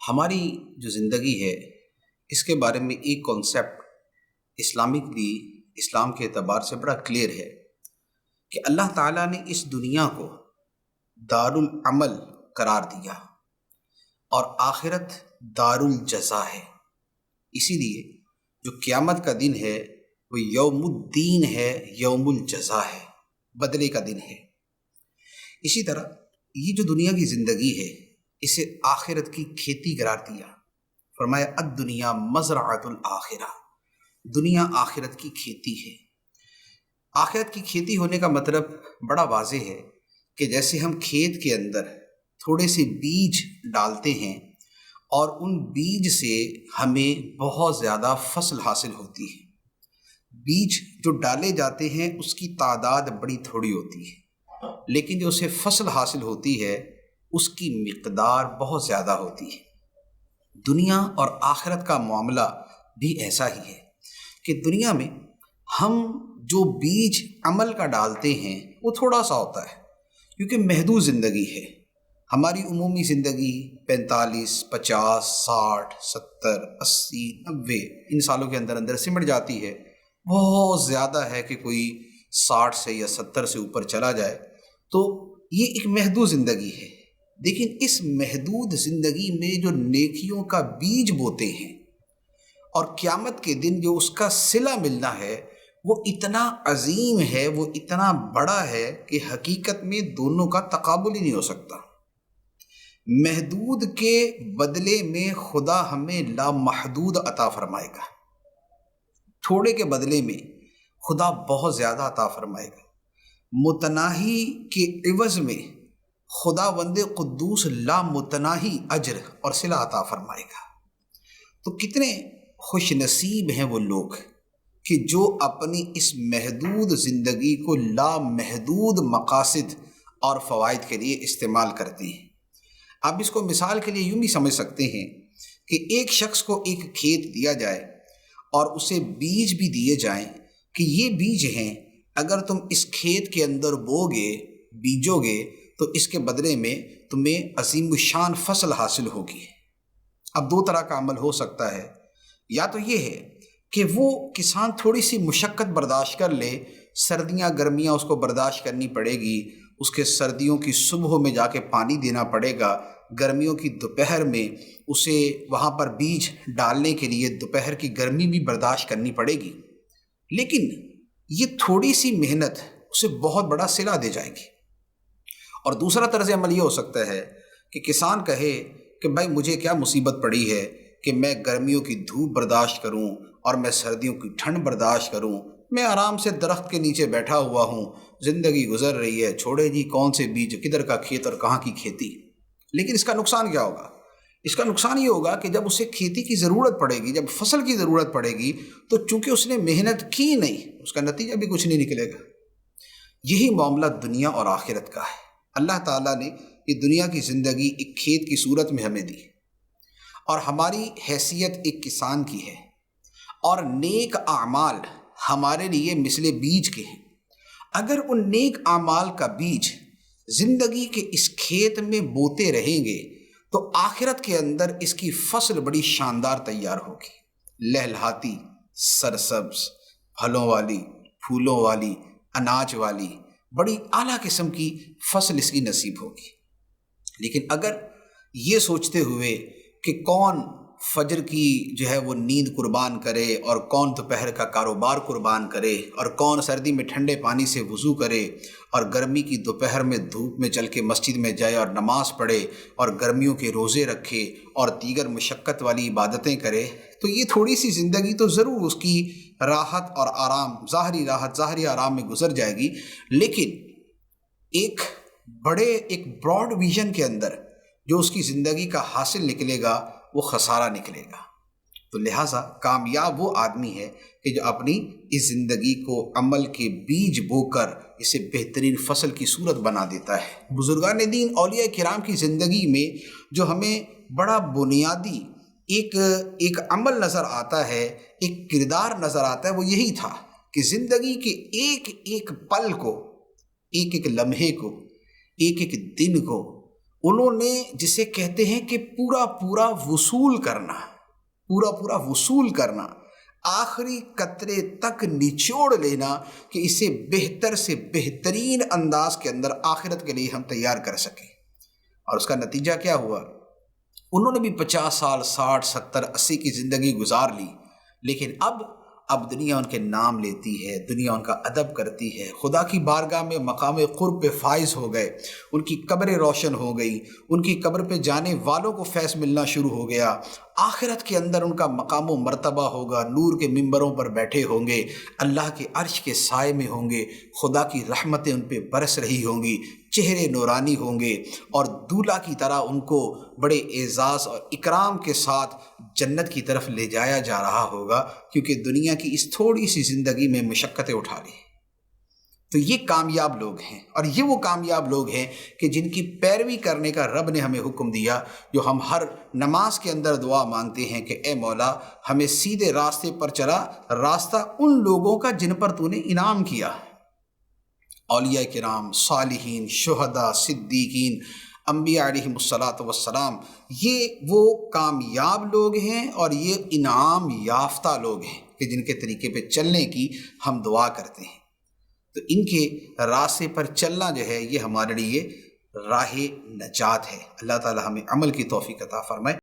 ہماری جو زندگی ہے اس کے بارے میں ایک کانسیپٹ اسلامکلی اسلام کے اعتبار سے بڑا کلیئر ہے کہ اللہ تعالیٰ نے اس دنیا کو دار العمل قرار دیا اور آخرت دار الجزا ہے۔ اسی لیے جو قیامت کا دن ہے وہ یوم الدین ہے، یوم الجزا ہے، بدلے کا دن ہے۔ اسی طرح یہ جو دنیا کی زندگی ہے اسے آخرت کی کھیتی قرار دیا، فرمایا الدنیا مزرعۃ الآخرہ، دنیا آخرت کی کھیتی ہے۔ آخرت کی کھیتی ہونے کا مطلب بڑا واضح ہے کہ جیسے ہم کھیت کے اندر تھوڑے سے بیج ڈالتے ہیں اور ان بیج سے ہمیں بہت زیادہ فصل حاصل ہوتی ہے۔ بیج جو ڈالے جاتے ہیں اس کی تعداد بڑی تھوڑی ہوتی ہے، لیکن جو اسے فصل حاصل ہوتی ہے اس کی مقدار بہت زیادہ ہوتی ہے۔ دنیا اور آخرت کا معاملہ بھی ایسا ہی ہے کہ دنیا میں ہم جو بیج عمل کا ڈالتے ہیں وہ تھوڑا سا ہوتا ہے، کیونکہ محدود زندگی ہے۔ ہماری عمومی زندگی 45، 50، 60، 70، 80، 90 ان سالوں کے اندر اندر سمٹ جاتی ہے۔ بہت زیادہ ہے کہ کوئی 60 سے یا 70 سے اوپر چلا جائے، تو یہ ایک محدود زندگی ہے۔ لیکن اس محدود زندگی میں جو نیکیوں کا بیج بوتے ہیں اور قیامت کے دن جو اس کا صلہ ملنا ہے وہ اتنا عظیم ہے، وہ اتنا بڑا ہے کہ حقیقت میں دونوں کا تقابل ہی نہیں ہو سکتا۔ محدود کے بدلے میں خدا ہمیں لامحدود عطا فرمائے گا، تھوڑے کے بدلے میں خدا بہت زیادہ عطا فرمائے گا، متناہی کے عوض میں خدا وند قدوس لامتناہی اجر اور صلہ عطا فرمائے گا۔ تو کتنے خوش نصیب ہیں وہ لوگ کہ جو اپنی اس محدود زندگی کو لامحدود مقاصد اور فوائد کے لیے استعمال کرتے ہیں۔ آپ اس کو مثال کے لیے یوں بھی سمجھ سکتے ہیں کہ ایک شخص کو ایک کھیت دیا جائے اور اسے بیج بھی دیے جائیں کہ یہ بیج ہیں، اگر تم اس کھیت کے اندر بوگے، بیجو گے تو اس کے بدلے میں تمہیں عظیم الشان فصل حاصل ہوگی۔ اب دو طرح کا عمل ہو سکتا ہے، یا تو یہ ہے کہ وہ کسان تھوڑی سی مشقت برداشت کر لے، سردیاں گرمیاں اس کو برداشت کرنی پڑے گی، اس کے سردیوں کی صبح میں جا کے پانی دینا پڑے گا، گرمیوں کی دوپہر میں اسے وہاں پر بیج ڈالنے کے لیے دوپہر کی گرمی بھی برداشت کرنی پڑے گی، لیکن یہ تھوڑی سی محنت اسے بہت بڑا صلہ دے جائے گی۔ اور دوسرا طرز عمل یہ ہو سکتا ہے کہ کسان کہے کہ بھائی مجھے کیا مصیبت پڑی ہے کہ میں گرمیوں کی دھوپ برداشت کروں اور میں سردیوں کی ٹھنڈ برداشت کروں، میں آرام سے درخت کے نیچے بیٹھا ہوا ہوں، زندگی گزر رہی ہے، چھوڑے جی کون سے بیج، کدھر کا کھیت اور کہاں کی کھیتی۔ لیکن اس کا نقصان کیا ہوگا؟ اس کا نقصان یہ ہوگا کہ جب اسے کھیتی کی ضرورت پڑے گی، جب فصل کی ضرورت پڑے گی، تو چونکہ اس نے محنت کی نہیں، اس کا نتیجہ بھی کچھ نہیں نکلے گا۔ یہی معاملہ دنیا اور آخرت کا ہے۔ اللہ تعالیٰ نے یہ دنیا کی زندگی ایک کھیت کی صورت میں ہمیں دی، اور ہماری حیثیت ایک کسان کی ہے، اور نیک اعمال ہمارے لیے مثل بیج کے ہیں۔ اگر ان نیک اعمال کا بیج زندگی کے اس کھیت میں بوتے رہیں گے تو آخرت کے اندر اس کی فصل بڑی شاندار تیار ہوگی، لہلہاتی، سرسبز، پھلوں والی، پھولوں والی، اناج والی، بڑی اعلیٰ قسم کی فصل اس کی نصیب ہوگی۔ لیکن اگر یہ سوچتے ہوئے کہ کون فجر کی جو ہے وہ نیند قربان کرے اور کون دوپہر کا کاروبار قربان کرے اور کون سردی میں ٹھنڈے پانی سے وضو کرے اور گرمی کی دوپہر میں دھوپ میں چل کے مسجد میں جائے اور نماز پڑھے اور گرمیوں کے روزے رکھے اور دیگر مشقت والی عبادتیں کرے، تو یہ تھوڑی سی زندگی تو ضرور اس کی راحت اور آرام، ظاہری راحت، ظاہری آرام میں گزر جائے گی، لیکن ایک براڈ ویژن کے اندر جو اس کی زندگی کا حاصل نکلے گا وہ خسارہ نکلے گا۔ تو لہٰذا کامیاب وہ آدمی ہے کہ جو اپنی اس زندگی کو عمل کے بیج بو کر اسے بہترین فصل کی صورت بنا دیتا ہے۔ بزرگان دین، اولیاء کرام کی زندگی میں جو ہمیں بڑا بنیادی ایک عمل نظر آتا ہے، ایک کردار نظر آتا ہے، وہ یہی تھا کہ زندگی کے ایک ایک پل کو، ایک ایک لمحے کو، ایک ایک دن کو انہوں نے جسے کہتے ہیں کہ پورا پورا وصول کرنا، آخری قطرے تک نچوڑ لینا کہ اسے بہتر سے بہترین انداز کے اندر آخرت کے لیے ہم تیار کر سکیں۔ اور اس کا نتیجہ کیا ہوا؟ انہوں نے بھی 50 سال 60 70 80 کی زندگی گزار لی، لیکن اب دنیا ان کے نام لیتی ہے، دنیا ان کا ادب کرتی ہے، خدا کی بارگاہ میں مقام قرب پہ فائز ہو گئے، ان کی قبریں روشن ہو گئی، ان کی قبر پہ جانے والوں کو فیض ملنا شروع ہو گیا، آخرت کے اندر ان کا مقام و مرتبہ ہوگا، نور کے ممبروں پر بیٹھے ہوں گے، اللہ کے عرش کے سائے میں ہوں گے، خدا کی رحمتیں ان پہ برس رہی ہوں گی، چہرے نورانی ہوں گے، اور دولہا کی طرح ان کو بڑے اعزاز اور اکرام کے ساتھ جنت کی طرف لے جایا جا رہا ہوگا، کیونکہ دنیا کی اس تھوڑی سی زندگی میں مشقتیں اٹھا لی۔ تو یہ کامیاب لوگ ہیں، اور یہ وہ کامیاب لوگ ہیں کہ جن کی پیروی کرنے کا رب نے ہمیں حکم دیا، جو ہم ہر نماز کے اندر دعا مانگتے ہیں کہ اے مولا ہمیں سیدھے راستے پر چلا، راستہ ان لوگوں کا جن پر تو نے انعام کیا، اولیاء کرام، صالحین، شہداء، صدیقین، انبیاء علیہم الصلاۃ والسلام۔ یہ وہ کامیاب لوگ ہیں اور یہ انعام یافتہ لوگ ہیں کہ جن کے طریقے پہ چلنے کی ہم دعا کرتے ہیں۔ تو ان کے راستے پر چلنا جو ہے یہ ہمارے لیے راہ نجات ہے۔ اللہ تعالی ہمیں عمل کی توفیق عطا فرمائے۔